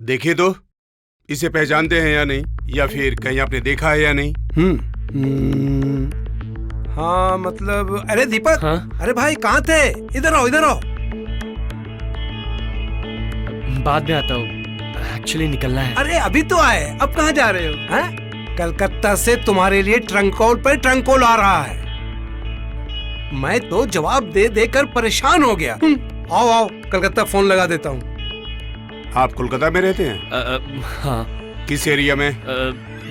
देखिए तो इसे पहचानते हैं या नहीं, या फिर कहीं आपने देखा है या नहीं? हाँ मतलब, अरे दीपक। हाँ? अरे भाई कहाँ थे? इधर आओ इधर आओ। बाद में आता हूँ, एक्चुअली निकलना है। अरे अभी तो आए, अब कहाँ जा रहे हो? हैं? कलकत्ता से तुम्हारे लिए ट्रंक कॉल पर ट्रंक कॉल आ रहा है। मैं तो जवाब दे देकर परेशान हो गया। आओ आओ, कलकत्ता फोन लगा देता हूँ। आप कोलकाता में रहते हैं? हाँ। किस एरिया में?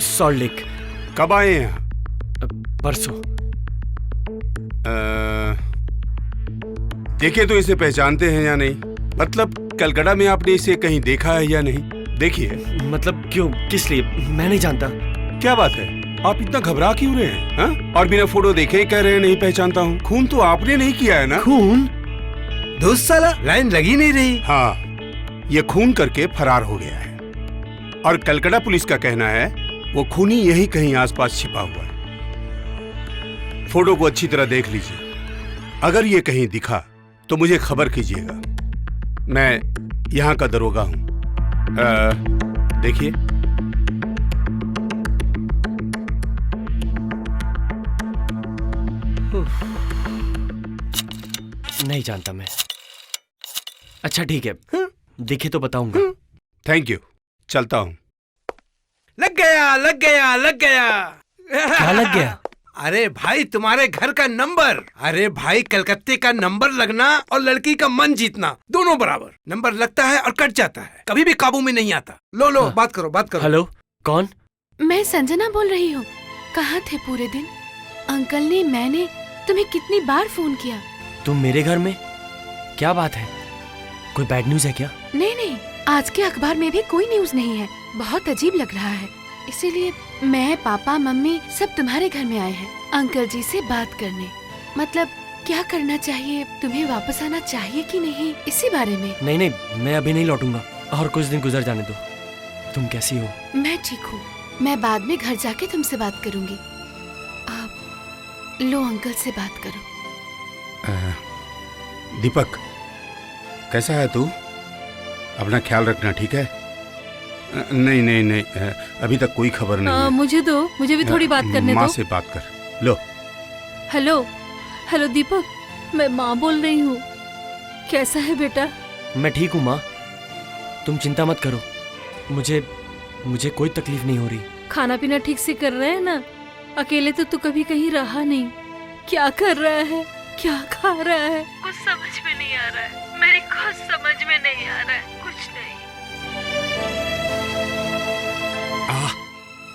Salt lake. कब आए हैं यहाँ? परसों। देखिए तो इसे पहचानते हैं या नहीं, मतलब कलकत्ता में आपने इसे कहीं देखा है या नहीं? देखिए। मतलब क्यों, किस लिए? मैं नहीं जानता। क्या बात है, आप इतना घबरा क्यों रहे हैं? हा? और बिना फोटो देखे ही कह रहे हैं नहीं पहचानता हूँ। खून तो आपने नहीं किया है ना? खून? दोस्त साला लाइन लगी नहीं रही। हाँ, ये खून करके फरार हो गया है और कलकत्ता पुलिस का कहना है वो खूनी यही कहीं आसपास छिपा हुआ है। फोटो को अच्छी तरह देख लीजिए, अगर ये कहीं दिखा तो मुझे खबर कीजिएगा। मैं यहाँ का दरोगा हूँ। देखिए। नहीं जानता मैं। अच्छा ठीक है, दिखे तो बताऊंगा। थैंक यू, चलता हूँ। लग गया लग गया लग गया। क्या लग गया? अरे भाई तुम्हारे घर का नंबर। अरे भाई कलकत्ते का नंबर लगना और लड़की का मन जीतना दोनों बराबर। नंबर लगता है और कट जाता है, कभी भी काबू में नहीं आता। लो लो, हाँ। बात करो बात करो। हेलो, कौन? मैं संजना बोल रही हूँ। कहाँ थे पूरे दिन? अंकल ने, मैंने तुम्हें कितनी बार फोन किया। तुम मेरे घर में? क्या बात है, कोई बैड न्यूज है क्या? नहीं नहीं, आज के अखबार में भी कोई न्यूज नहीं है। बहुत अजीब लग रहा है, इसीलिए मैं, पापा, मम्मी सब तुम्हारे घर में आए हैं अंकल जी से बात करने। मतलब क्या करना चाहिए, तुम्हें वापस आना चाहिए कि नहीं, इसी बारे में। नहीं नहीं, मैं अभी नहीं लौटूंगा, और कुछ दिन गुजर जाने दो। तुम कैसी हो? मैं ठीक हूँ, मैं बाद में घर जाके तुमसे बात करूँगी। आप लो अंकल से बात करो। दीपक, कैसा है तू? अपना ख्याल रखना, ठीक है? नहीं नहीं नहीं, अभी तक कोई खबर नहीं है। मुझे दो, मुझे भी थोड़ी बात करने दो। माँ से बात कर लो। हेलो हेलो दीपक, मैं माँ बोल रही हूँ। कैसा है बेटा? मैं ठीक हूँ माँ, तुम चिंता मत करो। मुझे कोई तकलीफ नहीं हो रही। खाना पीना ठीक से कर रहे हैं ना? अकेले तो तू कभी कहीं रहा नहीं। क्या कर रहा है, क्या खा रहा है, कुछ समझ में नहीं आ रहा है। मेरी खुद समझ में नहीं आ रहा है, कुछ नहीं।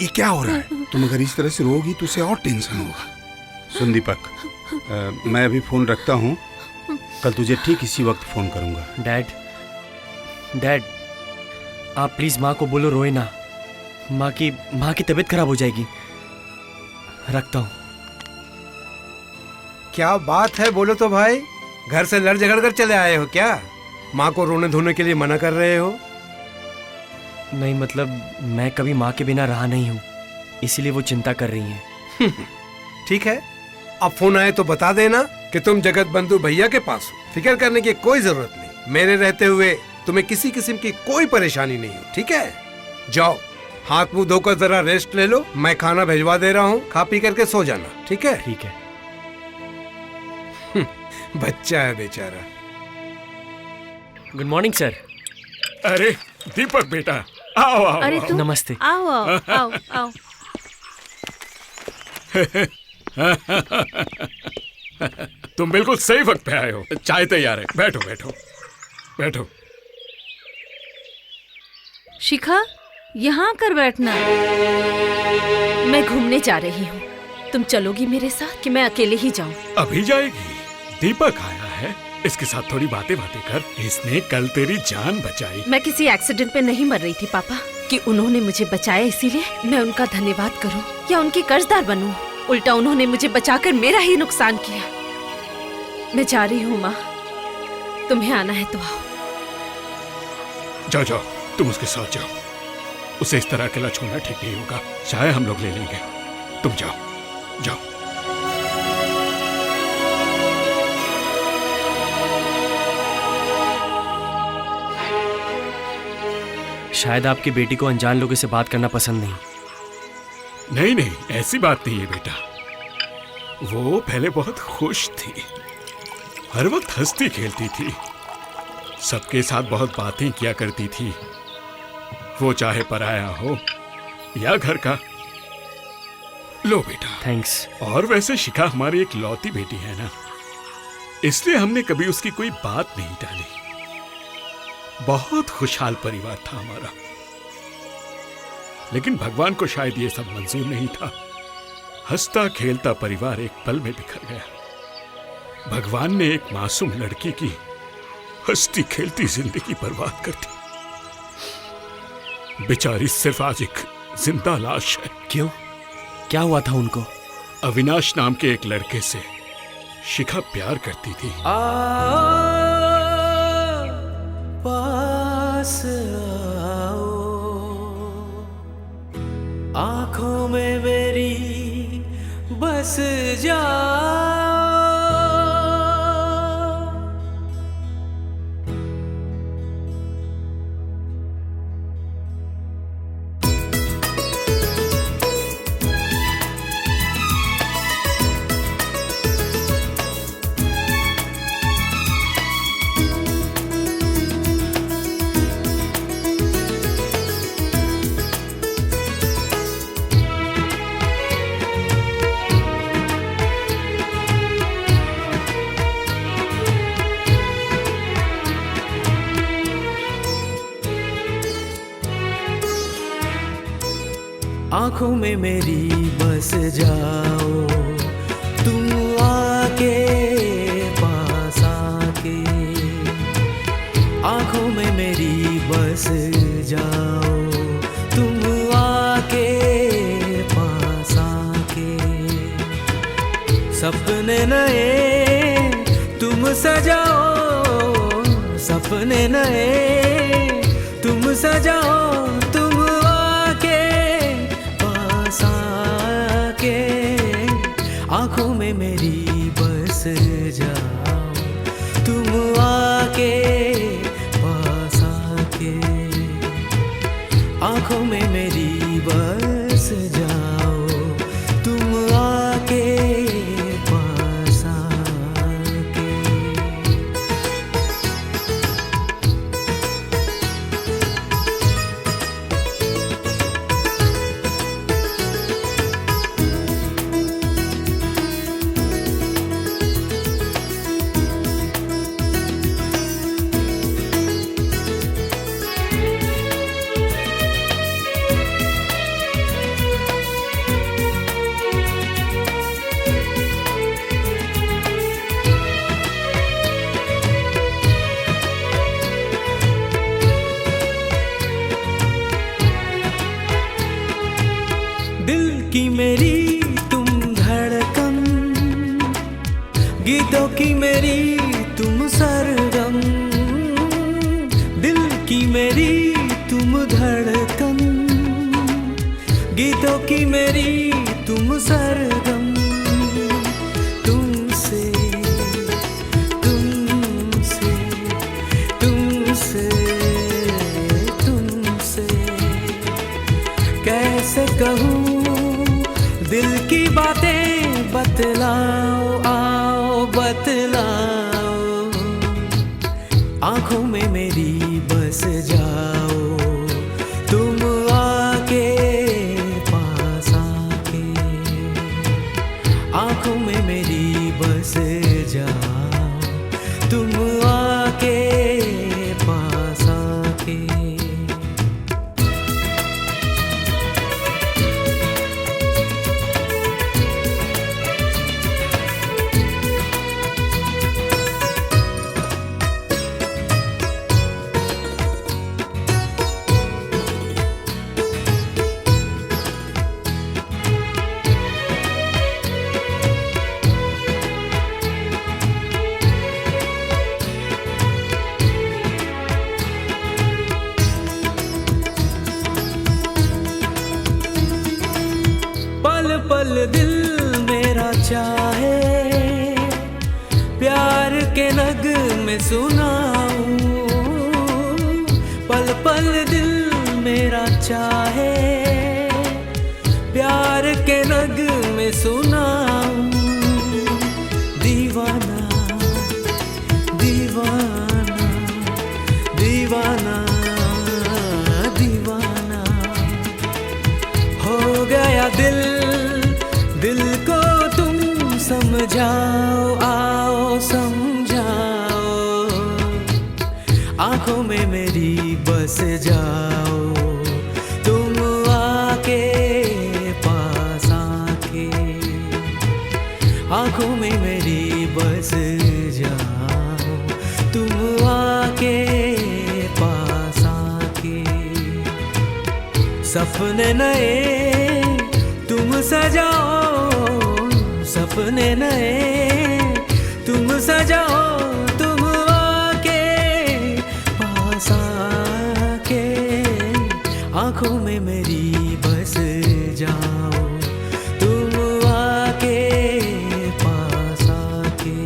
ये क्या हो रहा है? तुम अगर इस तरह से रोगी तो उसे और टेंशन होगा। सुन दीपक, मैं अभी फोन रखता हूँ, कल तुझे ठीक इसी वक्त फोन करूंगा। डैड, आप प्लीज माँ को बोलो रोए ना। माँ की तबीयत खराब हो जाएगी। रखता हूँ। क्या बात है, बोलो तो भाई। घर से लड़ झगड़ कर चले आए हो क्या? माँ को रोने धोने के लिए मना कर रहे हो? नहीं मतलब, मैं कभी माँ के बिना रहा नहीं हूँ, इसीलिए वो चिंता कर रही हैं। ठीक है, अब फोन आए तो बता देना कि तुम जगत बंधु भैया के पास हो। फिक्र करने की कोई जरूरत नहीं, मेरे रहते हुए तुम्हें किसी किस्म की कोई परेशानी नहीं हो। ठीक है, जाओ हाथ मुंह धोकर जरा रेस्ट ले लो, मैं खाना भिजवा दे रहा हूँ, खा पी करके सो जाना। ठीक है? ठीक है। बच्चा है बेचारा। Good morning sir. अरे दीपक बेटा, आओ आओ। अरे आओ। तुम नमस्ते। आओ आओ आओ आओ। तुम बिल्कुल सही वक्त पे आए हो। चाय तैयार है, बैठो बैठो बैठो। शिखा, यहाँ कर बैठना। मैं घूमने जा रही हूँ, तुम चलोगी मेरे साथ कि मैं अकेले ही जाऊँ? अभी जाएगी? दीपक आया है, इसके साथ थोड़ी बातें कर। इसने कल तेरी जान बचाई। मैं किसी एक्सीडेंट में नहीं मर रही थी पापा, कि उन्होंने मुझे बचाया इसीलिए मैं उनका धन्यवाद करूं या उनकी कर्जदार बनूं। उल्टा उन्होंने मुझे बचाकर मेरा ही नुकसान किया। मैं जा रही हूँ माँ, तुम्हें आना है तो आओ। जाओ जाओ, तुम उसके साथ जाओ। उसे इस तरह अकेला छोड़ना ठीक नहीं होगा। चाहे हम लोग ले लेंगे, तुम जाओ जाओ। शायद आपकी बेटी को अनजान लोगों से बात करना पसंद नहीं। नहीं नहीं, ऐसी बात नहीं है बेटा। वो पहले बहुत खुश थी, हर वक्त हंसती खेलती थी, सबके साथ बहुत बातें किया करती थी, वो चाहे पराया हो या घर का। लो बेटा। थैंक्स। और वैसे शिखा हमारी एक लौती बेटी है ना, इसलिए हमने कभी उसकी कोई बात नहीं टाली। बहुत खुशहाल परिवार था हमारा, लेकिन भगवान को शायद ये सब मंजूर नहीं था। हंसता खेलता परिवार एक पल में बिखर गया। भगवान ने एक मासूम लड़की की हंसती खेलती जिंदगी बर्बाद कर दी। बेचारी सिर्फ आज एक जिंदा लाश है। क्यों, क्या हुआ था उनको? अविनाश नाम के एक लड़के से शिखा प्यार करती थी। पास आओ, आंखों में मेरी बस जाओ। आंखों में मेरी बस जाओ, तुम आके पास आके। आंखों में मेरी बस जाओ, तुम आके पास आके। सपने नए तुम सजाओ, सपने नए तुम सजाओ, तुम आंखों में मेरी बस जाओ, तुम आके पास आके। आंखों में मेरी बस जाओ, तुम आके पास आके। दिल की मेरी तुम धड़कन, गीतों की मेरी तुम सरगम। दिल की मेरी तुम धड़कन, गीतों की मेरी तुम सरगम। तुमसे तुमसे तुमसे तुमसे कैसे कहूँ दिल की बातें, बतलाओ आओ बतलाओ। आंखों में मेरी बस जाओ, तुम आके पास आके। आंखों में मेरी बस जाओ, तुम आके पास आके। पल दिल मेरा चाहे, प्यार के नग में सुनाऊं। पल पल दिल जाओ आओ समझाओ, आंखों में मेरी बस जाओ, तुम आके पास आके, आंखों में मेरी बस जाओ, तुम आके पास आके, सपने नए तुम सजाओ, सपने नए तुम सजाओ, तुम आके पास आके, आंखों में मेरी बस जाओ, तुम आके पास आके,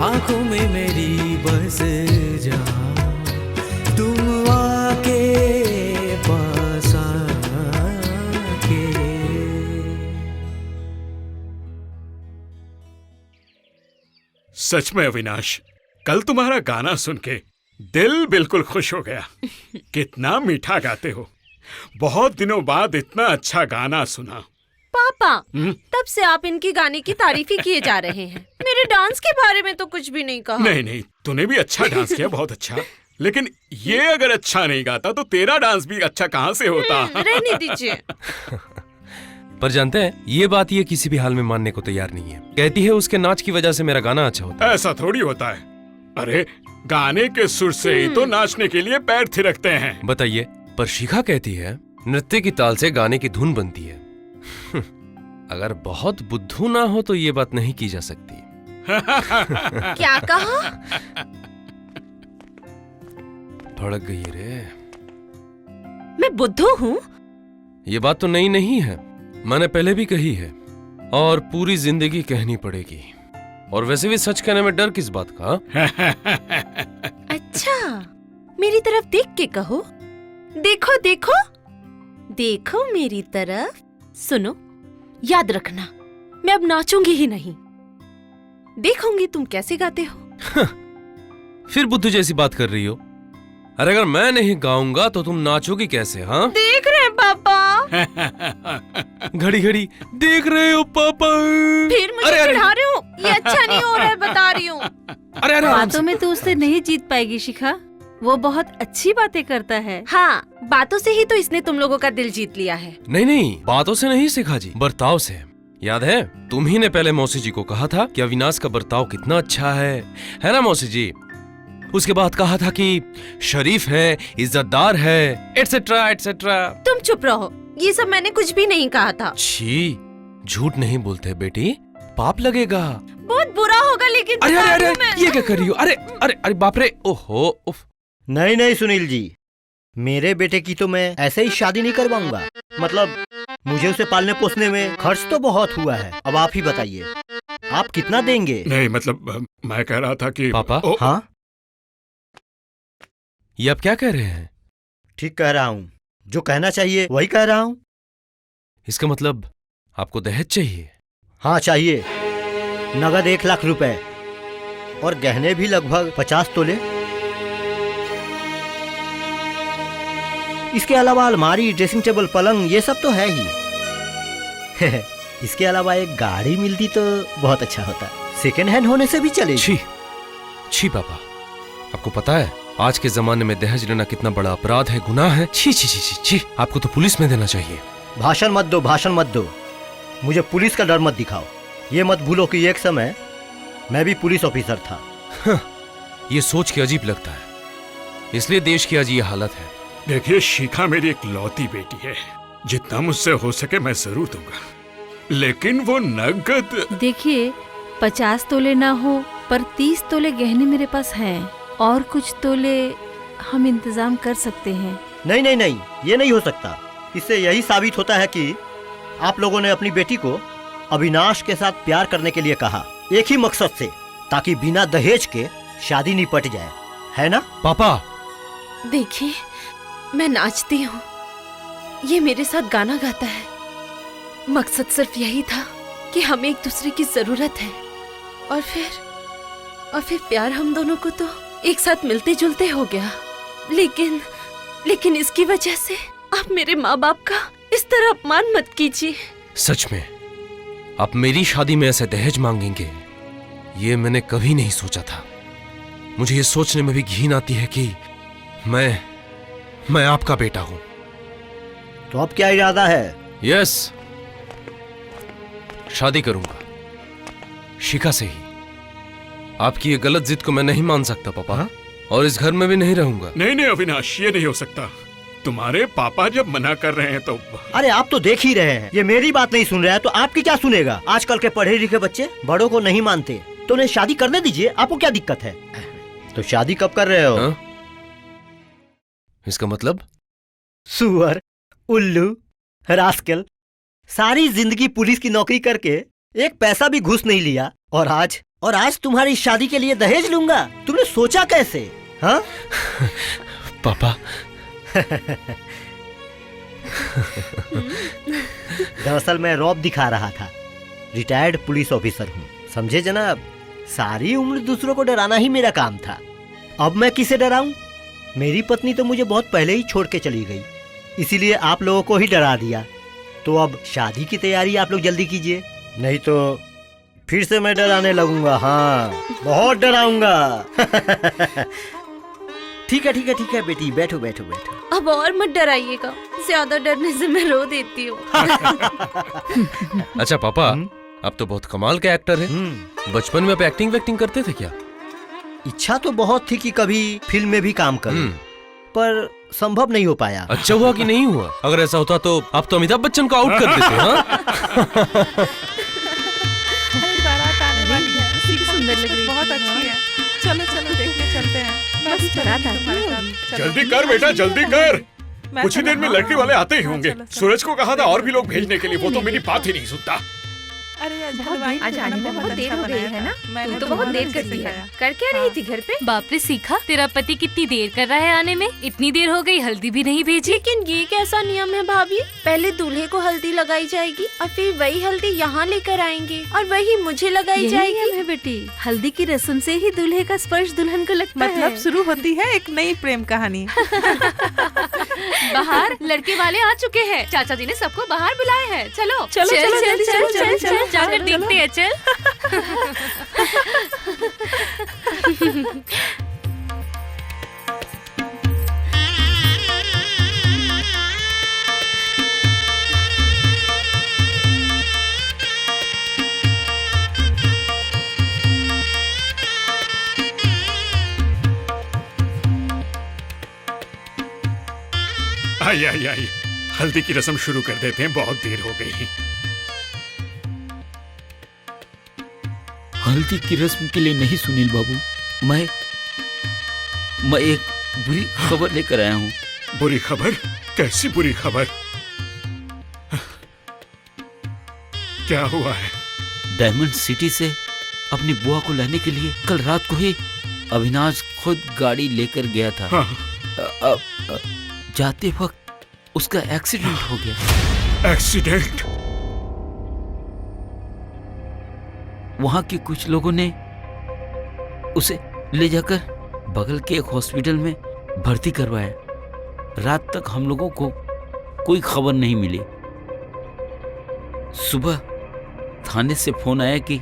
आंखों में मेरी बस जाओ, तुम आके पास आके। सच में अविनाश, कल तुम्हारा गाना सुन के दिल बिल्कुल खुश हो गया। कितना मीठा गाते हो, बहुत दिनों बाद इतना अच्छा गाना सुना। पापा, तब से आप इनकी गाने की तारीफ ही किए जा रहे हैं, मेरे डांस के बारे में तो कुछ भी नहीं कहा। नहीं नहीं, तूने भी अच्छा डांस किया, बहुत अच्छा। लेकिन ये अगर अच्छा नहीं गाता तो तेरा डांस भी अच्छा कहाँ से होता? रहने दीजिए। पर जानते हैं, ये बात ये किसी भी हाल में मानने को तैयार नहीं है। कहती है उसके नाच की वजह से मेरा गाना अच्छा होता है। ऐसा थोड़ी होता है। अरे गाने के सुर से ही तो नाचने के लिए पैर थिरकते हैं। बताइए, पर शिखा कहती है नृत्य की ताल से गाने की धुन बनती है। अगर बहुत बुद्धू ना हो तो ये बात नहीं की जा सकती। क्या कहा? भड़क गई रे। मैं बुद्धू हूँ? ये बात तो नई नहीं है, मैंने पहले भी कही है और पूरी जिंदगी कहनी पड़ेगी। और वैसे भी सच कहने में डर किस बात का? अच्छा, मेरी तरफ देख के कहो। देखो देखो देखो मेरी तरफ। सुनो, याद रखना, मैं अब नाचूंगी ही नहीं, देखूंगी तुम कैसे गाते हो। फिर बुद्धू जैसी बात कर रही हो। अरे अगर मैं नहीं गाऊंगा तो तुम नाचोगी कैसे? हाँ, देख रहे हैं पापा? घड़ी घड़ी देख रहे हो पापा? फिर मुझे चिढ़ा रहे हो? ये अच्छा नहीं हो रहा है, बता रही हूँ। अरे अरे बातों में तो उससे नहीं जीत पाएगी शिखा, वो बहुत अच्छी बातें करता है। हाँ, बातों से ही तो इसने तुम लोगों का दिल जीत लिया है। नहीं नहीं, बातों से नहीं शिखा जी, बर्ताव से। याद है, तुम ही ने पहले मौसी जी को कहा था कि अविनाश का बर्ताव कितना अच्छा है ना मौसी जी? उसके बाद कहा था कि शरीफ है, इज्जतदार है, एटसेट्रा एटसेट्रा। तुम चुप रहो, ये सब मैंने कुछ भी नहीं कहा था। छी, झूठ नहीं बोलते बेटी, पाप लगेगा। बहुत बुरा होगा लेकिन अरे बता अरे दूं अरे, मैं। ये क्या कर रही हो? अरे अरे अरे बाप रे, ओहो उफ। नहीं नहीं सुनील जी, मेरे बेटे की तो मैं ऐसे ही शादी नहीं करवाऊंगा। मतलब मुझे उसे पालने पोसने में खर्च तो बहुत हुआ है। अब आप ही बताइए, आप कितना देंगे? नहीं मतलब मैं कह रहा था कि पापा? हाँ, ये आप क्या कह रहे हैं? ठीक कह रहा हूँ, जो कहना चाहिए वही कह रहा हूँ। इसका मतलब आपको दहेज चाहिए? हाँ चाहिए, नगद 1 लाख रुपए और गहने भी लगभग 50 तोले। इसके अलावा अलमारी, ड्रेसिंग टेबल, पलंग, ये सब तो है ही। इसके अलावा एक गाड़ी मिलती तो बहुत अच्छा होता, सेकेंड हैंड होने से भी चलेगी। छी छी पापा, आपको पता है आज के जमाने में दहेज लेना कितना बड़ा अपराध है, गुनाह है। छी छी छी छी छी, आपको तो पुलिस में देना चाहिए। भाषण मत दो, भाषण मत दो, मुझे पुलिस का डर मत दिखाओ। ये मत भूलो कि एक समय मैं भी पुलिस ऑफिसर था। ये सोच के अजीब लगता है, इसलिए देश की आज ये हालत है। देखिए शिखा मेरी एक लौती बेटी है, जितना मुझसे हो सके मैं जरूर दूंगा, लेकिन वो नगद। देखिए, 50 तोले ना हो पर 30 तोले गहने मेरे पास हैं, और कुछ तोले हम इंतजाम कर सकते हैं। नहीं नहीं नहीं, ये नहीं हो सकता। इससे यही साबित होता है कि आप लोगों ने अपनी बेटी को अविनाश के साथ प्यार करने के लिए कहा, एक ही मकसद से, ताकि बिना दहेज के शादी निपट जाए, है ना? पापा देखिए, मैं नाचती हूँ, ये मेरे साथ गाना गाता है। मकसद सिर्फ यही था कि हमें एक दूसरे की जरूरत है, और फिर प्यार हम दोनों को तो एक साथ मिलते जुलते हो गया। लेकिन इसकी वजह से आप मेरे माँ बाप का इस तरह अपमान मत कीजिए। सच में आप मेरी शादी में ऐसे दहेज मांगेंगे, ये मैंने कभी नहीं सोचा था। मुझे ये सोचने में भी घिन आती है कि मैं आपका बेटा हूं। तो अब क्या इरादा है? यस, शादी करूंगा शिखा से ही। आपकी ये गलत जिद को मैं नहीं मान सकता पापा, और इस घर में भी नहीं रहूंगा। नहीं अविनाश, ये नहीं हो सकता। तुम्हारे पापा जब मना कर रहे हैं तो। अरे आप तो देख ही रहे हैं, ये मेरी बात नहीं सुन रहा है तो आपकी क्या सुनेगा? आजकल के पढ़े लिखे बच्चे बड़ों को नहीं मानते, तो उन्हें शादी करने दीजिए, आपको क्या दिक्कत है? तो शादी कब कर रहे हो? हाँ? इसका मतलब? सुअर, उल्लू, रास्कल, सारी जिंदगी पुलिस की नौकरी करके एक पैसा भी घूस नहीं लिया, और आज तुम्हारी शादी के लिए दहेज लूंगा? तुमने सोचा कैसे? हाँ पापा, दरअसल मैं रौब दिखा रहा था। रिटायर्ड पुलिस ऑफिसर हूँ, समझे जनाब? सारी उम्र दूसरों को डराना ही मेरा काम था। अब मैं किसे डराऊं? मेरी पत्नी तो मुझे बहुत पहले ही छोड़ के चली गई, इसीलिए आप लोगों को ही डरा दिया। तो अब शादी की तैयारी आप लोग जल्दी कीजिए, नहीं तो फिर से मैं डराने लगूंगा। हाँ, बहुत डराऊंगा। ठीक है बेटी, बैठो। अब और मत डराइएगा, ज्यादा डरने से मैं रो देती हूँ। अच्छा पापा, आप तो बहुत कमाल के एक्टर हैं। बचपन में आप एक्टिंग वैक्टिंग करते थे क्या? इच्छा तो बहुत थी कि कभी फिल्म में भी काम करूं, पर संभव नहीं हो पाया। अच्छा हुआ कि नहीं हुआ? अगर ऐसा होता तो आप तो अमिताभ बच्चन को आउट कर देते। हाँ? सुंदर लग रही है, बहुत अच्छी है। चलो देखने चलते हैं। बस बारात आती होगी। जल्दी कर बेटा, जल्दी कर। कुछ ही देर में लड़के वाले आते ही होंगे। सूरज को कहा था और भी लोग भेजने के लिए, वो तो मेरी बात ही नहीं सुनता। अरे आज आने में बहुत देर हो गई है ना? तू तो बहुत देर कर दी है। कर क्या रही थी घर पे? बाप रे सीखा, तेरा पति कितनी देर कर रहा है आने में? इतनी देर हो गई, हल्दी भी नहीं भेजी। लेकिन ये कैसा नियम है भाभी? पहले दूल्हे को हल्दी लगाई जाएगी और फिर वही हल्दी यहाँ लेकर आएंगे और वही मुझे लगाई जाएगी। है बेटी, हल्दी की रस्म से ही दूल्हे का स्पर्श दुल्हन को लगता है। मतलब शुरू होती है एक नई प्रेम कहानी। बाहर लड़के वाले आ चुके हैं, चाचा जी ने सबको बाहर बुलाया है। चलो चलो, जाकर देखते हैं। चल आई, हल्दी की रस्म शुरू कर देते हैं, बहुत देर हो गई। हल्दी की रस्म के लिए नहीं सुनील बाबू, मैं एक बुरी खबर लेकर आया हूँ। बुरी खबर? कैसी बुरी खबर? क्या हुआ है? डायमंड सिटी से अपनी बुआ को लाने के लिए कल रात को ही अविनाश खुद गाड़ी लेकर गया था। हाँ। जाते वक्त उसका एक्सीडेंट हो गया। एक्सीडेंट? वहां के कुछ लोगों ने उसे ले जाकर बगल के एक हॉस्पिटल में भर्ती करवाया। रात तक हम लोगों को कोई खबर नहीं मिली। सुबह थाने से फोन आया कि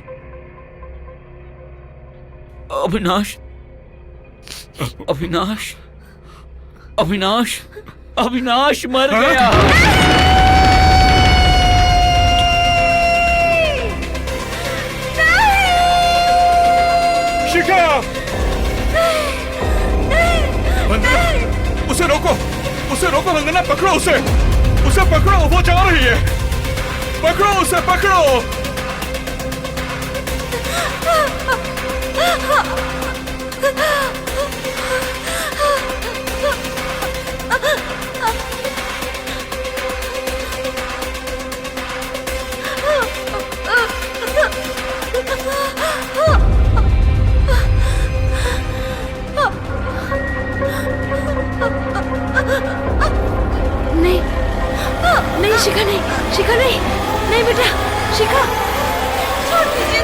अविनाश मर गया। शिखा! वंदना, उसे रोको वंदना, पकड़ो उसे पकड़ो, वो जा रही है। पकड़ो उसे, पकड़ो। नहीं शिखा नहीं बेटा, शिखा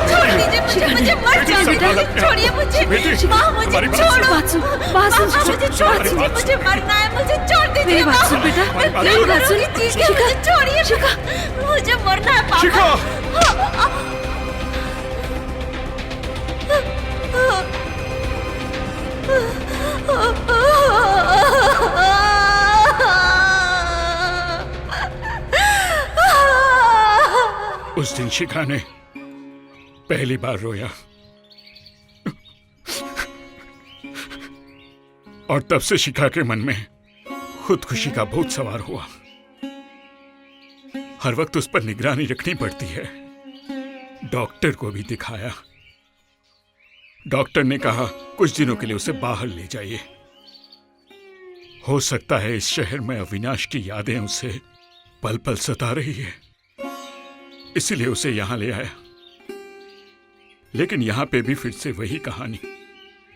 छोड़ दीजिए मुझे मर जाने दीजिए बेटा। छोड़िए मुझे। बेटी, माँ मुझे हमारी बात छोड़ो। बात सुन, बात सुन, माँ, मुझे छोड़ हमारी दीजिए, बात मुझे मरना है, मुझे छोड़ दीजिए। मेरी बात सुन बेटा, मेरी बात सुन। ठीक है, मुझे छोड़िए। मुझे मरना है पापा। शिखा! उस दिन शिखा ने पहली बार रोया और तब से शिखा के मन में खुदकुशी का भूत सवार हुआ। हर वक्त उस पर निगरानी रखनी पड़ती है। डॉक्टर को भी दिखाया। डॉक्टर ने कहा कुछ दिनों के लिए उसे बाहर ले जाइए। हो सकता है इस शहर में अविनाश की यादें उसे पल पल सता रही है, इसीलिए उसे यहां ले आया। लेकिन यहां पे भी फिर से वही कहानी।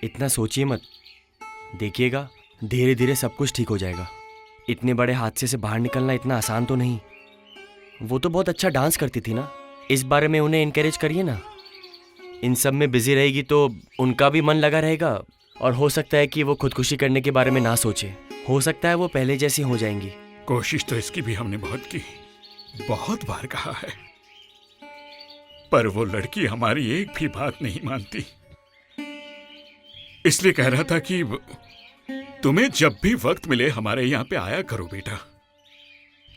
इतना सोचिए मत, देखिएगा धीरे धीरे सब कुछ ठीक हो जाएगा। इतने बड़े हादसे से बाहर निकलना इतना आसान तो नहीं। वो तो बहुत अच्छा डांस करती थी ना, इस बारे में उन्हें इनकरेज करिए ना। इन सब में बिजी रहेगी तो उनका भी मन लगा रहेगा और हो सकता है कि वो खुदकुशी करने के बारे में ना सोचे। हो सकता है वो पहले जैसी हो जाएंगी। कोशिश तो इसकी भी हमने बहुत की, बहुत बार कहा है, पर वो लड़की हमारी एक भी बात नहीं मानती। इसलिए कह रहा था कि तुम्हें जब भी वक्त मिले हमारे यहां पे आया करो बेटा।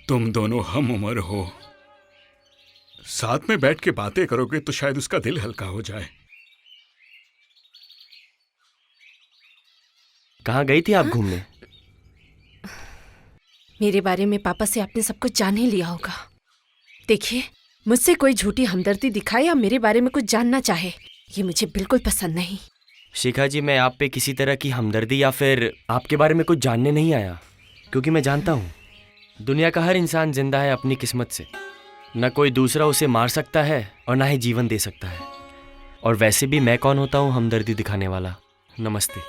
तुम दोनों हम उम्र हो, साथ में बैठ के बातें करोगे तो शायद उसका दिल हल्का हो जाए। कहाँ गई थी आप घूमने? मेरे बारे में पापा से आपने सब कुछ जान ही लिया होगा। देखिए, मुझसे कोई झूठी हमदर्दी दिखाए या मेरे बारे में कुछ जानना चाहे, ये मुझे बिल्कुल पसंद नहीं। शिखा जी, मैं आप पे किसी तरह की हमदर्दी या फिर आपके बारे में कुछ जानने नहीं आया, क्योंकि मैं जानता हूँ दुनिया का हर इंसान जिंदा है अपनी किस्मत से। न कोई दूसरा उसे मार सकता है और ना ही जीवन दे सकता है। और वैसे भी मैं कौन होता हूँ हमदर्दी दिखाने वाला। नमस्ते।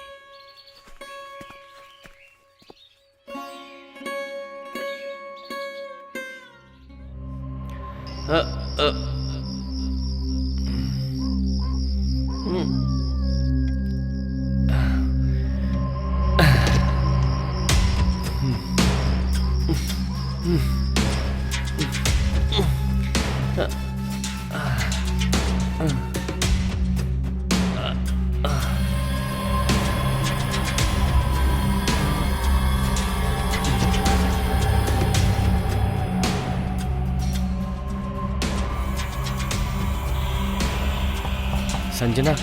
संजना,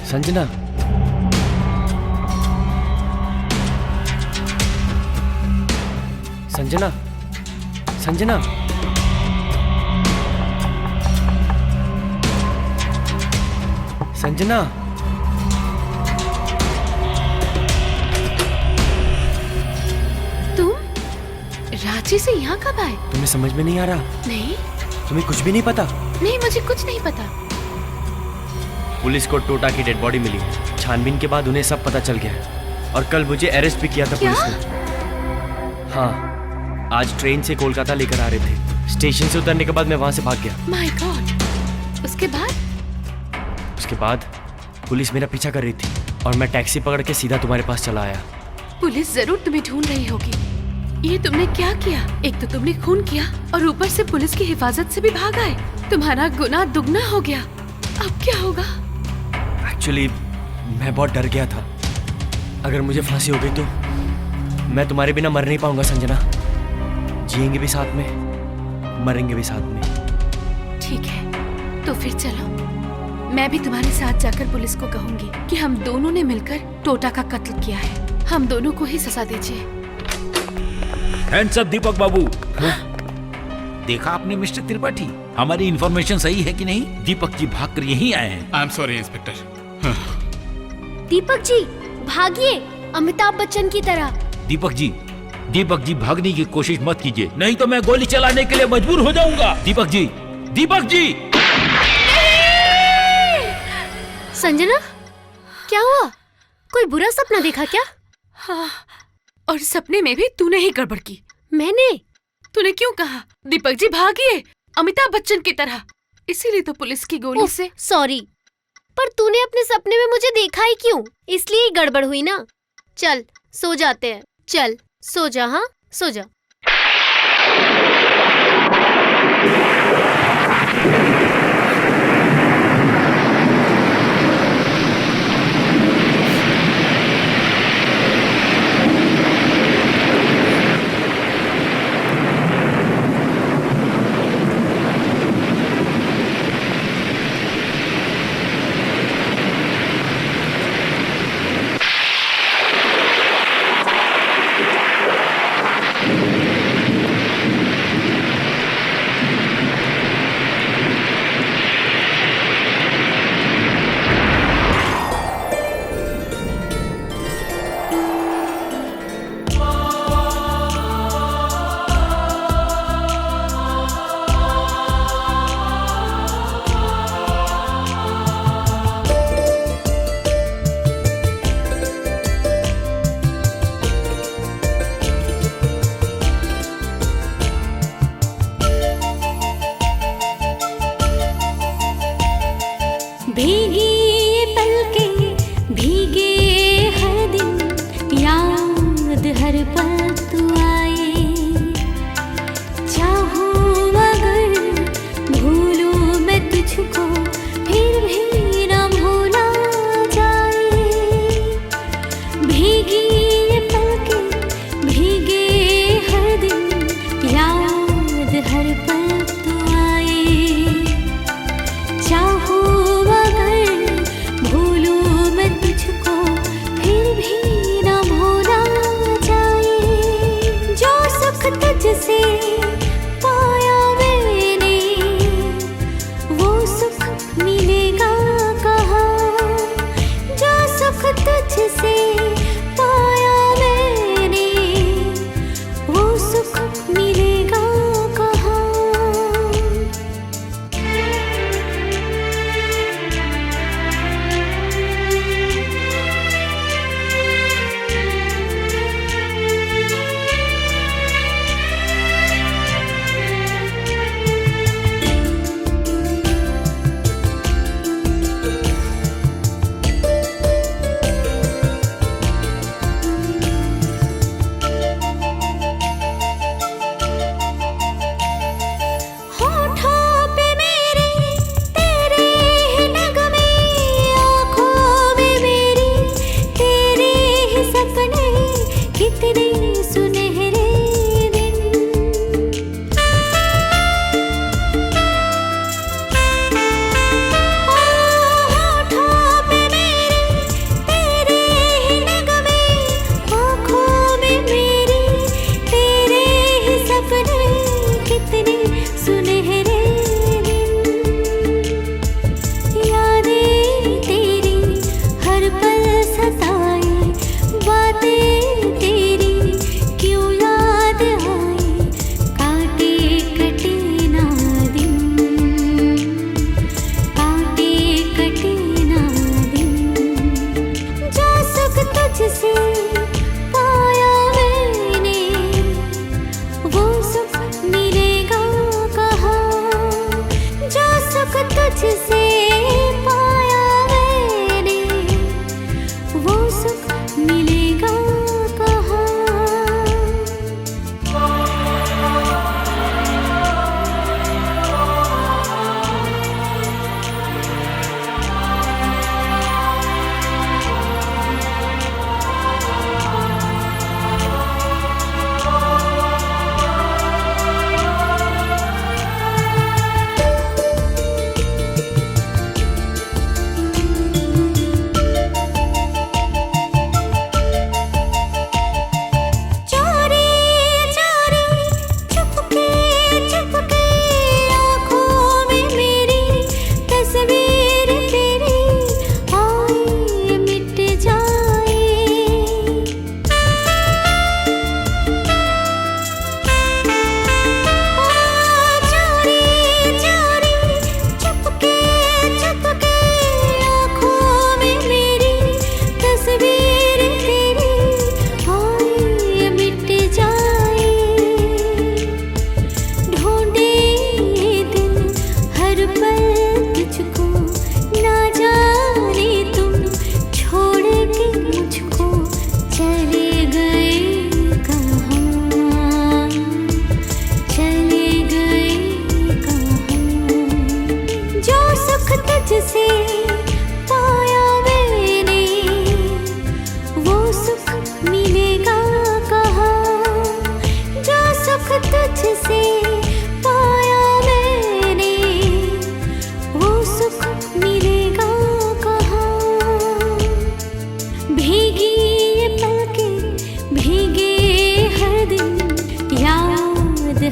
संजना, संजना, संजना, संजना, तुम रांची से यहाँ कब आए? तुम्हें समझ में नहीं आ रहा? नहीं, तुम्हें कुछ भी नहीं पता? नहीं, मुझे कुछ नहीं पता। पुलिस को टोटा की डेड बॉडी मिली है। छानबीन के बाद उन्हें सब पता चल गया है और कल मुझे अरेस्ट भी किया था पुलिस ने। हाँ, आज ट्रेन से कोलकाता लेकर आ रहे थे। स्टेशन से उतरने के बाद मैं वहां से भाग गया। My God. उसके बाद पुलिस मेरा पीछा कर रही थी और मैं टैक्सी पकड़ के सीधा तुम्हारे पास चला आया। पुलिस जरूर तुम्हें ढूंढ रही होगी। ये तुमने क्या किया? एक तो तुमने खून किया और ऊपर से पुलिस की हिफाजत से भी भाग आए। तुम्हारा गुनाह दुगना हो गया। अब क्या होगा? एक्चुअली मैं बहुत डर गया था। अगर मुझे फांसी हो गई तो मैं तुम्हारे बिना मर नहीं पाऊंगा संजना। जिएंगे भी साथ में, मरेंगे भी साथ में। ठीक है, तो फिर चलो। मैं भी तुम्हारे साथ जाकर पुलिस को कहूंगी कि हम दोनों ने मिलकर टोटा का कत्ल किया है। हम दोनों को ही सजा दीजिए। हैंड्स अप दीपक बाबू। देखा आपने मिस्टर त्रिपाठी, हमारी इंफॉर्मेशन सही है कि नहीं? दीपक जी भागकर यहीं आए हैं। I am sorry inspector. Deepak ji भागिए, अमिताभ बच्चन की तरह। दीपक जी भागने की कोशिश मत कीजिए, नहीं तो मैं गोली चलाने के लिए मजबूर हो जाऊंगा। दीपक जी। संजना, क्या हुआ? कोई बुरा सपना देखा क्या? हाँ, और सपने में भी तूने ही गड़बड़ की। मैंने? तूने क्यों कहा दीपक जी भागिए, अमिताभ बच्चन की तरह? इसीलिए तो पुलिस की गोली से। सॉरी, पर तूने अपने सपने में मुझे देखा ही क्यों? इसलिए ही गड़बड़ हुई ना। चल सो जाते हैं, चल सो जा। हाँ सो जा।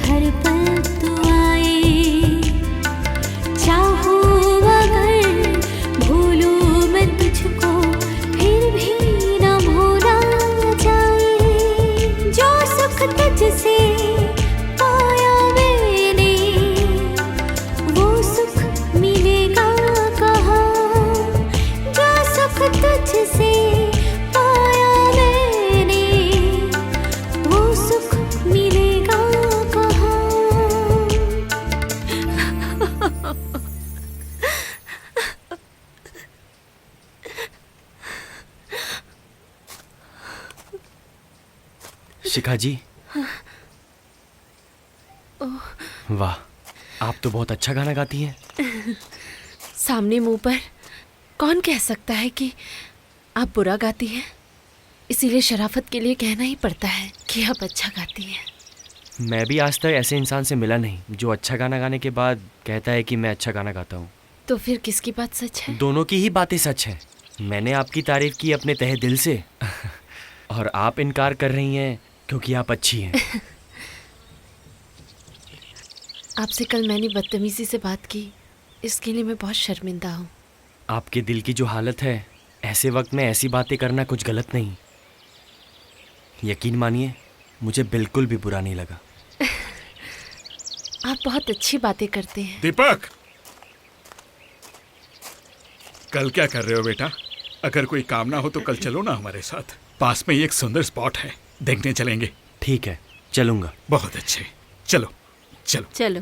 हर पल तू आए, चाहूं अगर भूलूं मैं तुझको फिर भी न भूला जाए। जो सुख तुझसे पाया मैंने वो सुख मिलेगा कहाँ। जो सुख तुझसे पाया मैंने वो सुख मिलेगा कहाँ। शिखा जी, वाह, आप तो बहुत अच्छा गाना गाती हैं। सामने मुंह पर कौन कह सकता है कि आप बुरा गाती हैं? इसीलिए शराफत के लिए कहना ही पड़ता है कि आप अच्छा गाती हैं। मैं भी आज तक ऐसे इंसान से मिला नहीं जो अच्छा गाना गाने के बाद कहता है कि मैं अच्छा गाना गाता हूँ। तो फिर किसकी बात सच है? दोनों की ही बातें सच हैं। मैंने आपकी तारीफ की अपने तहे दिल से और आप इनकार कर रही हैं क्योंकि आप अच्छी हैं। आपसे कल मैंने बदतमीजी से बात की, इसके लिए मैं बहुत शर्मिंदा हूँ। आपके दिल की जो हालत है, ऐसे वक्त में ऐसी बातें करना कुछ गलत नहीं। यकीन मानिए, मुझे बिल्कुल भी बुरा नहीं लगा। आप बहुत अच्छी बातें करते हैं। दीपक, कल क्या कर रहे हो बेटा? अगर कोई काम ना हो तो कल चलो ना हमारे साथ। पास में ही एक सुंदर स्पॉट है, देखने चलेंगे। ठीक है, चलूंगा। बहुत अच्छे, चलो चलो। चलो।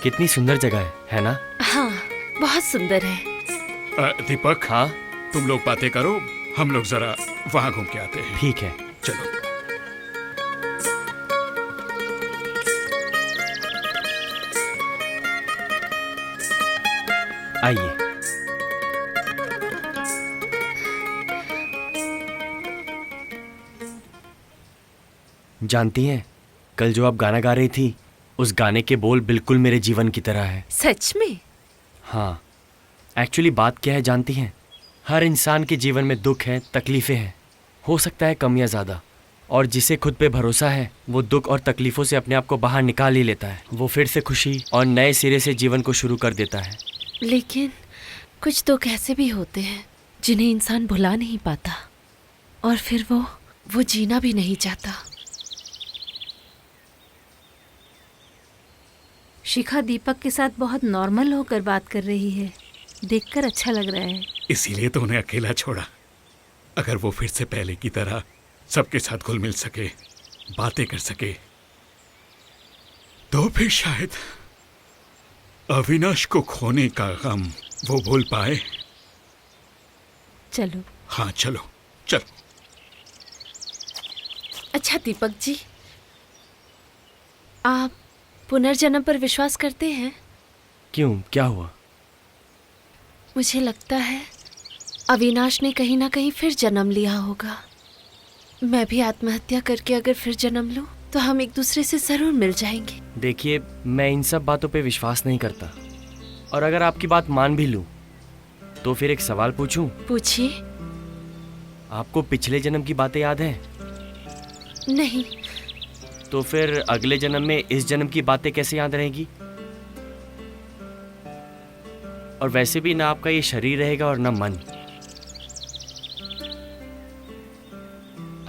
कितनी सुंदर जगह है ना? हाँ, बहुत सुंदर है। दीपक, हाँ, तुम लोग बातें करो, हम लोग जरा वहां घूम के आते हैं। ठीक है, चलो। आइए। जानती हैं, कल जो आप गाना गा रही थी, उस गाने के बोल बिल्कुल मेरे जीवन की तरह है। सच में? हाँ, एक्चुअली बात क्या है जानती हैं? हर इंसान के जीवन में दुख है, तकलीफ़ें हैं, हो सकता है कम या ज़्यादा, और जिसे खुद पे भरोसा है वो दुख और तकलीफ़ों से अपने आप को बाहर निकाल ही लेता है। वो फिर से खुशी और नए सिरे से जीवन को शुरू कर देता है। लेकिन कुछ दुख ऐसे भी होते हैं जिन्हें इंसान भुला नहीं पाता, और फिर वो जीना भी नहीं चाहता। शिखा दीपक के साथ बहुत नॉर्मल होकर बात कर रही है, देखकर अच्छा लग रहा है। इसीलिए तो उन्हें अकेला छोड़ा। अगर वो फिर से पहले की तरह सबके साथ घुल मिल सके, बातें कर सके, तो फिर शायद अविनाश को खोने का गम वो भूल पाए। चलो। हाँ चलो, चलो। अच्छा दीपक जी, आप पुनर्जन्म पर विश्वास करते हैं? क्यों, क्या हुआ? मुझे लगता है अविनाश ने कहीं ना कहीं फिर जन्म लिया होगा। मैं भी आत्महत्या करके अगर फिर जन्म लूं तो हम एक दूसरे से जरूर मिल जाएंगे। देखिए, मैं इन सब बातों पे विश्वास नहीं करता, और अगर आपकी बात मान भी लूं तो फिर एक सवाल पूछूं? पूछिए। आपको पिछले जन्म की बातें याद हैं? नहीं। तो फिर अगले जन्म में इस जन्म की बातें कैसे याद रहेगी? और वैसे भी ना आपका ये शरीर रहेगा और ना मन।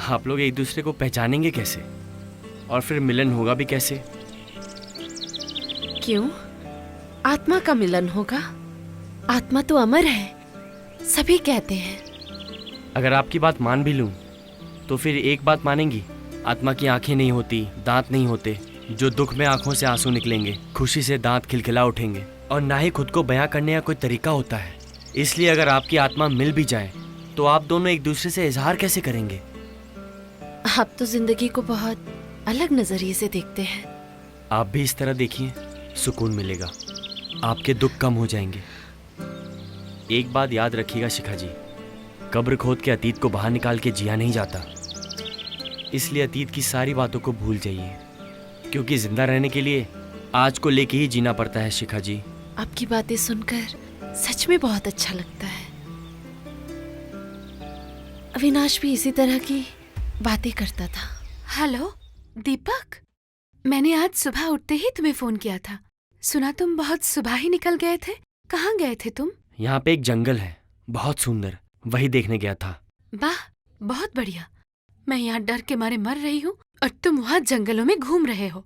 आप लोग एक दूसरे को पहचानेंगे कैसे? और फिर मिलन होगा भी कैसे? क्यों? आत्मा का मिलन होगा। आत्मा तो अमर है, सभी कहते हैं। अगर आपकी बात मान भी लूं तो फिर एक बात मानेंगी? आत्मा की आंखें नहीं होती, दांत नहीं होते, जो दुख में आंखों से आंसू निकलेंगे, खुशी से दांत खिलखिला उठेंगे, और ना ही खुद को बयां करने का कोई तरीका होता है। इसलिए अगर आपकी आत्मा मिल भी जाए तो आप दोनों एक दूसरे से इजहार कैसे करेंगे? आप तो जिंदगी को बहुत अलग नजरिए से देखते हैं। आप भी इस तरह देखिए, सुकून मिलेगा। आपके दुख कम हो जाएंगे। एक बात याद रखिएगा शिखा जी, कब्र खोद के अतीत को बाहर निकाल के जिया नहीं जाता, इसलिए अतीत की सारी बातों को भूल जाइए, क्योंकि जिंदा रहने के लिए आज को लेके ही जीना पड़ता है। शिखा जी, आपकी बातें सुनकर सच में बहुत अच्छा लगता है। अविनाश भी इसी तरह की बातें करता था। हेलो दीपक, मैंने आज सुबह उठते ही तुम्हें फोन किया था। सुना तुम बहुत सुबह ही निकल गए थे। कहाँ गए थे तुम? यहाँ पे एक जंगल है बहुत सुंदर, वही देखने गया था। वाह, बहुत बढ़िया। मैं यहाँ डर के मारे मर रही हूँ और तुम वहाँ जंगलों में घूम रहे हो।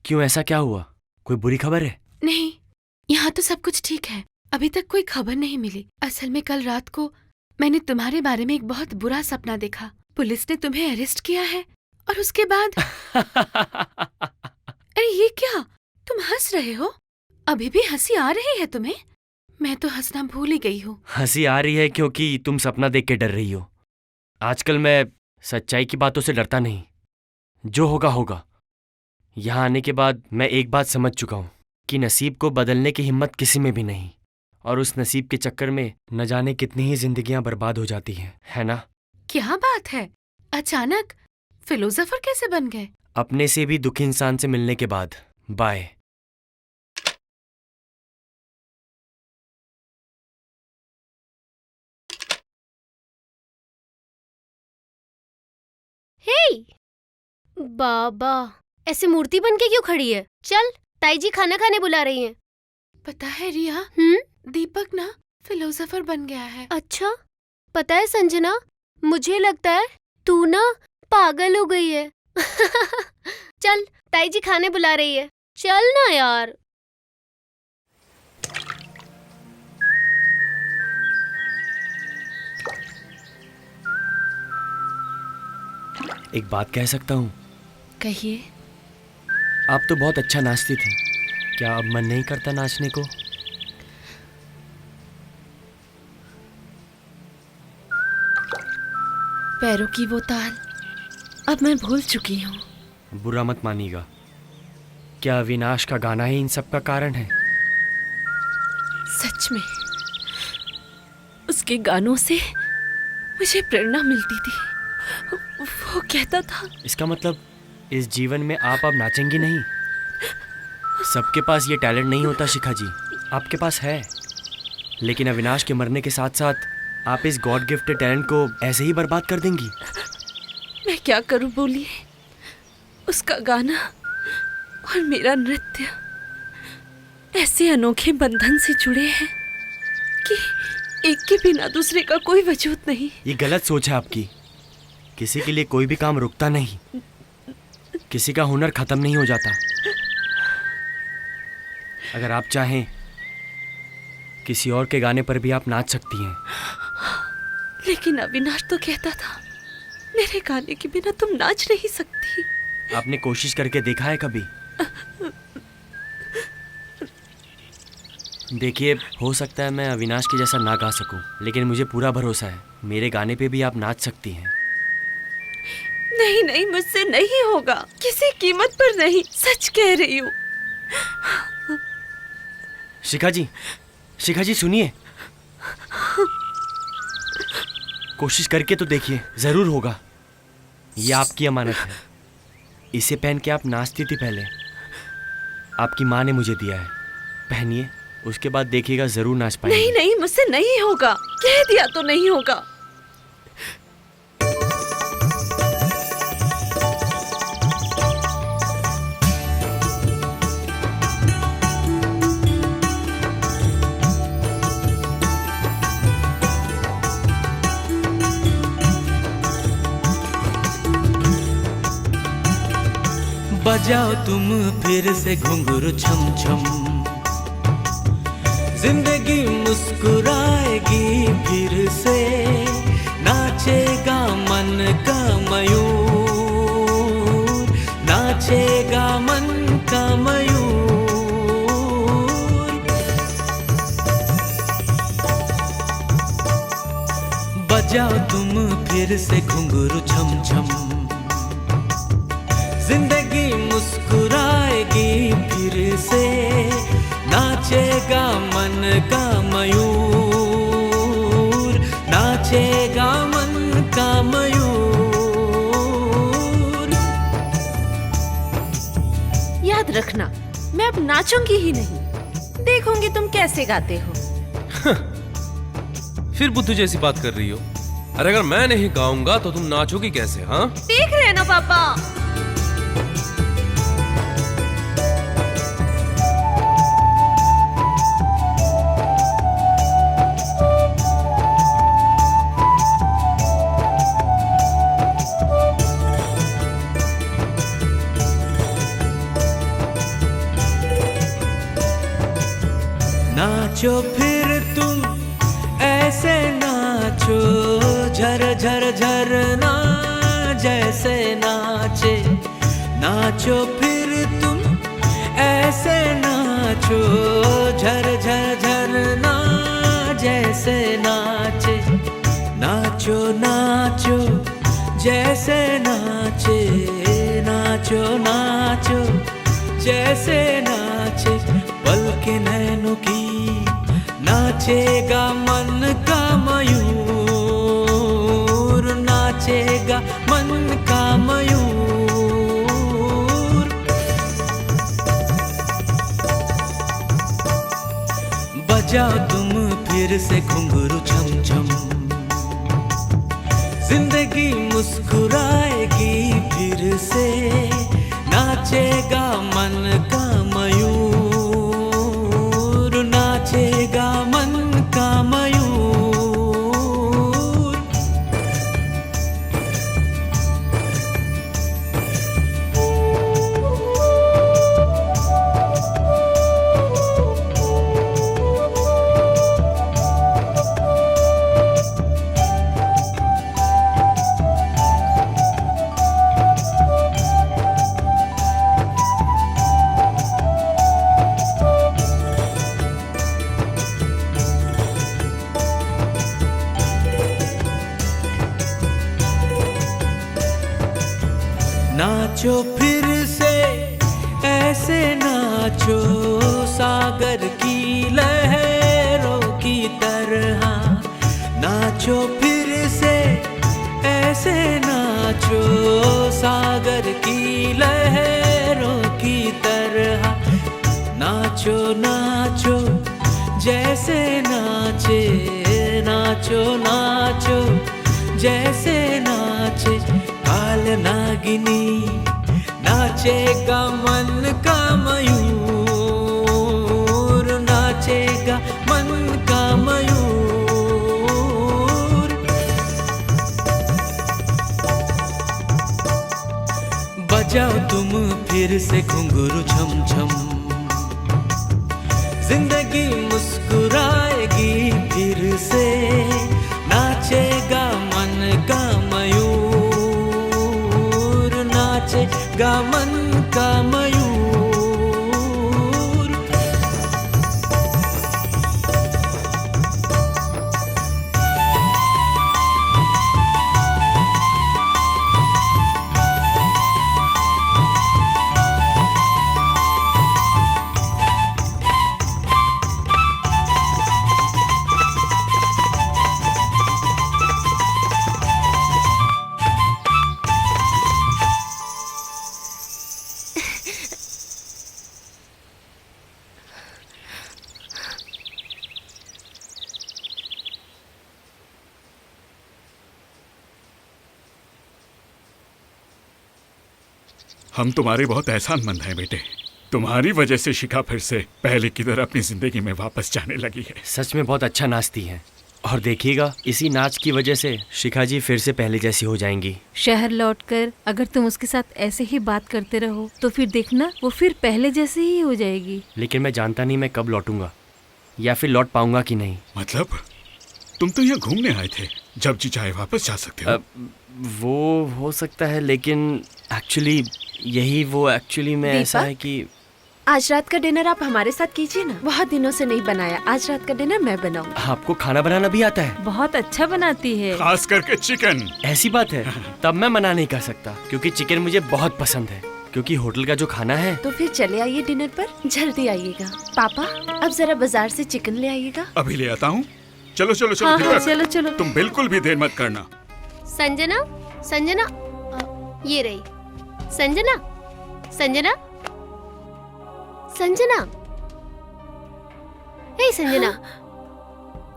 क्यों, ऐसा क्या हुआ? कोई बुरी खबर है? नहीं, यहाँ तो सब कुछ ठीक है। अभी तक कोई खबर नहीं मिली। असल में कल रात को मैंने तुम्हारे बारे में एक बहुत बुरा सपना देखा। पुलिस ने तुम्हें अरेस्ट किया है और उसके बाद अरे ये क्या, तुम हंस रहे हो? अभी भी हंसी आ रही है तुम्हें? मैं तो हंसना भूल ही गई हूँ। हंसी आ रही है क्योंकि तुम सपना देख के डर रही हो। आजकल मैं सच्चाई की बातों से डरता नहीं, जो होगा होगा। यहाँ आने के बाद मैं एक बात समझ चुका हूँ कि नसीब को बदलने की हिम्मत किसी में भी नहीं, और उस नसीब के चक्कर में न जाने कितनी ही जिंदगियां बर्बाद हो जाती हैं, है ना? क्या बात है, अचानक फिलोसोफर कैसे बन गए? अपने से भी दुखी इंसान से मिलने के बाद। बाय। हे बाबा, ऐसे मूर्ति बन के क्यों खड़ी है? चल, ताई जी खाना खाने बुला रही हैं। पता है रिया, दीपक ना फिलोसोफर बन गया है। अच्छा, पता है संजना, मुझे लगता है तू ना पागल हो गई है। चल, ताई जी खाने बुला रही है, चल ना यार। एक बात कह सकता हूँ? कहिए। आप तो बहुत अच्छा नाचती थी, क्या अब मन नहीं करता नाचने को? पैरों की वो ताल अब मैं भूल चुकी हूँ। बुरा मत मानिएगा, क्या अविनाश का गाना ही इन सब का कारण है? सच में उसके गानों से मुझे प्रेरणा मिलती थी। वो कहता था, इसका मतलब इस जीवन में आप अब नाचेंगी नहीं? सबके पास ये टैलेंट नहीं होता शिखा जी, आपके पास है। लेकिन अविनाश के मरने के साथ साथ आप इस गॉड गिफ्टेड टैलेंट को ऐसे ही बर्बाद कर देंगी। मैं क्या करूं बोलिए? उसका गाना और मेरा नृत्य ऐसे अनोखे बंधन से जुड़े हैं कि एक के बिना दूसरे का कोई वजूद नहीं। ये गलत सोच है आपकी। किसी के लिए कोई भी काम रुकता नहीं, किसी का हुनर खत्म नहीं हो जाता। अगर आप चाहें किसी और के गाने पर भी आप नाच सकती हैं। लेकिन अविनाश तो कहता था, मेरे गाने के बिना तुम नाच नहीं सकती। आपने कोशिश करके देखा है कभी? देखिए, हो सकता है मैं अविनाश के जैसा ना गा सकूं, लेकिन मुझे पूरा भरोसा है मेरे गाने पे भी आप नाच सकती हैं। नहीं नहीं, मुझसे नहीं होगा, किसी कीमत पर नहीं, सच कह रही हूँ। शिखा जी सुनिए, कोशिश करके तो देखिए, जरूर होगा। ये आपकी अमानत है, इसे पहन के आप नाचती थी पहले, आपकी माँ ने मुझे दिया है, पहनिए, उसके बाद देखिएगा जरूर नाच पाएंगे। नहीं नहीं, मुझसे नहीं होगा, कह दिया तो नहीं होगा। बजाओ तुम फिर से घुंघरू छम छम, जिंदगी मुस्कुराएगी फिर से, नाचेगा मन का मयूर, नाचेगा मन का मयूर। बजाओ तुम फिर से घुंघरू छम छम, जिंदगी मुस्कुराएगी फिर से, नाच नाचेगा मन का मयूर, नाचेगा मन का मयूर। याद रखना, मैं अब नाचूंगी ही नहीं, देखूंगी तुम कैसे गाते हो। फिर बुद्धू जैसी बात कर रही हो। अरे अगर मैं नहीं गाऊंगा तो तुम नाचोगी कैसे? हाँ, देख रहे हैं ना पापा। नाचो फिर तुम ऐसे नाचो, झर झर झरना जैसे नाचे। नाचो फिर तुम ऐसे नाचो, झर झर झरना जैसे नाचे। नाचो नाचो जैसे नाचे, नाचो नाचो जैसे नाचे। पल के नैनों की नाचेगा मन का मयूर, नाचेगा मन का मयूर। बजाओ तुम फिर से घुंघरू छम छम, जिंदगी मुस्कुराएगी फिर से। नाचेगा मन का मयूर, नाचेगा मन का मयूर। नाचो फिर से ऐसे नाचो, सागर की लहरों की तरह। नाचो फिर से ऐसे नाचो, सागर की लहरों की तरह। नाचो नाचो जैसे नाचे, नाचो नाचो जैसे नाचे। काल नागिनी नाचेगा मन का मयूर, नाचेगा मन का मयूर। बजाओ तुम फिर से घुंघरू छम छम, जिंदगी मुस्कुराएगी फिर से। नाचेगा मन का मयूर, नाचेगा मन का मयूर। हम तुम्हारे बहुत एहसानमंद हैं बेटे। तुम्हारी वजह से शिखा फिर से पहले की तरह अपनी जिंदगी में वापस जाने लगी है। सच में बहुत अच्छा नाचती हैं। और देखिएगा, इसी नाच की वजह से शिखा जी फिर से पहले जैसी हो जाएंगी। शहर लौटकर अगर तुम उसके साथ ऐसे ही बात करते रहो तो फिर देखना वो फिर पहले जैसे ही हो जाएगी। लेकिन मैं जानता नहीं मैं कब लौटूंगा या फिर लौट पाऊंगा कि नहीं। मतलब तुम तो यहाँ घूमने आए थे, जब जी चाहे वापस जा सकते हो। वो हो सकता है, लेकिन एक्चुअली में ऐसा है कि आज रात का डिनर आप हमारे साथ कीजिए ना, बहुत दिनों से नहीं बनाया। आज रात का डिनर मैं बनाऊंगी। आपको खाना बनाना भी आता है? बहुत अच्छा बनाती है, खास करके चिकन। ऐसी बात है? तब मैं मना नहीं कर सकता क्योंकि चिकन मुझे बहुत पसंद है। क्योंकि होटल का जो खाना है। तो फिर चले आइए डिनर पर, जल्दी आइएगा। पापा अब जरा बाजार से चिकन ले आइएगा। अभी ले आता हूँ। चलो चलो चलो, हाँ, फिर हाँ, चलो चलो। तुम बिल्कुल भी देर मत करना। संजना, संजना, ये रही। संजना, संजना, संजना, हे संजना।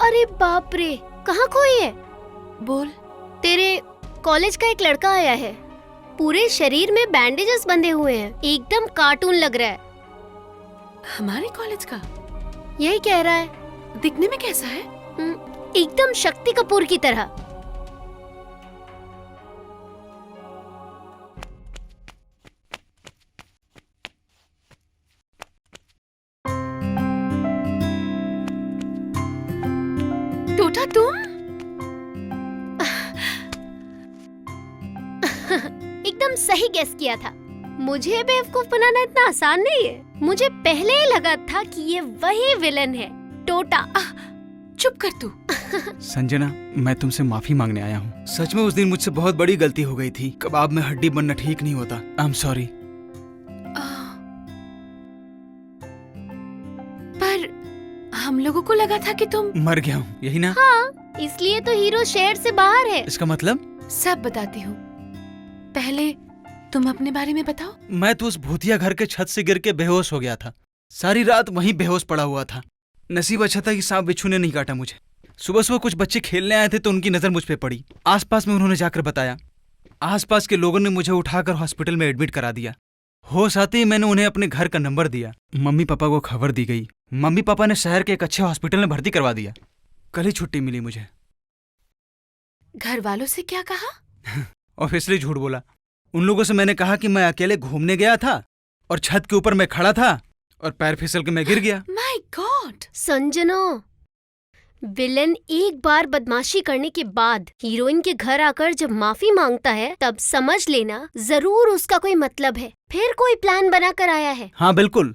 अरे बाप रे, कहाँ खोई है? बोल। तेरे कॉलेज का एक लड़का आया है, पूरे शरीर में बैंडेजेस बंधे हुए हैं, एकदम कार्टून लग रहा है। हमारे कॉलेज का? यही कह रहा है। दिखने में कैसा है? एकदम शक्ति कपूर की तरह। टोटा तुम? एकदम सही गेस किया था। मुझे बेवकूफ बनाना इतना आसान नहीं है। मुझे पहले ही लगा था कि ये वही विलन है, टोटा। चुप कर तू। संजना, मैं तुमसे माफी मांगने आया हूँ। सच में उस दिन मुझसे बहुत बड़ी गलती हो गई थी। कबाब में हड्डी बनना ठीक नहीं होता। आई एम सॉरी। पर हम लोगों को लगा था कि तुम मर गया हूँ, यही ना? हाँ, इसलिए तो हीरो शहर से बाहर है। इसका मतलब? सब बताती हूँ, पहले तुम अपने बारे में बताओ। मैं तो उस भूतिया घर के छत से गिर के बेहोश हो गया था। सारी रात वहीं बेहोश पड़ा हुआ था। नसीब अच्छा था कि सांप बिच्छू ने नहीं काटा मुझे। सुबह सुबह कुछ बच्चे खेलने आए थे तो उनकी नजर मुझ पे पड़ी। आसपास में उन्होंने जाकर बताया। आसपास के लोगों ने मुझे उठाकर हॉस्पिटल में एडमिट करा दिया। होश आते ही मैंने उन्हें अपने घर का नंबर दिया। मम्मी पापा को खबर दी गई। मम्मी पापा ने शहर के एक अच्छे हॉस्पिटल में भर्ती करवा दिया। कल ही छुट्टी मिली मुझे। घर वालों से क्या कहा? ऑब्वियसली झूठ बोला। उन लोगों से मैंने कहा कि मैं अकेले घूमने गया था और छत के ऊपर मैं खड़ा था और पैर फिसल के मैं गिर गया। My God. संजना, विलन एक बार बदमाशी करने के बाद हीरोइन के घर आकर जब माफी मांगता है तब समझ लेना जरूर उसका कोई मतलब है, फिर कोई प्लान बनाकर आया है। हाँ बिल्कुल,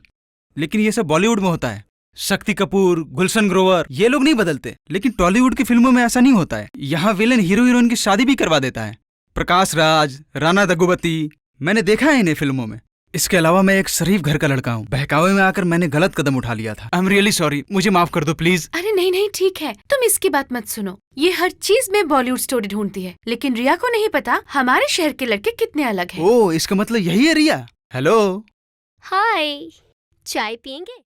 लेकिन ये सब बॉलीवुड में होता है। शक्ति कपूर, गुलशन ग्रोवर, ये लोग नहीं बदलते। लेकिन टॉलीवुड की फिल्मों में ऐसा नहीं होता है। यहाँ विलन हीरो हीरोइन की शादी भी करवा देता है। प्रकाश राज, राणा दग्गुबती, मैंने देखा है इन्हें फिल्मों में। इसके अलावा मैं एक शरीफ घर का लड़का हूँ। बहकावे में आकर मैंने गलत कदम उठा लिया था। आई एम रियली सॉरी, मुझे माफ कर दो प्लीज। अरे नहीं नहीं, ठीक है, तुम इसकी बात मत सुनो। ये हर चीज में बॉलीवुड स्टोरी ढूंढती है, लेकिन रिया को नहीं पता हमारे शहर के लड़के कितने अलग हैं। ओह, इसका मतलब यही है रिया। हेलो। हाय, चाय पियेंगे?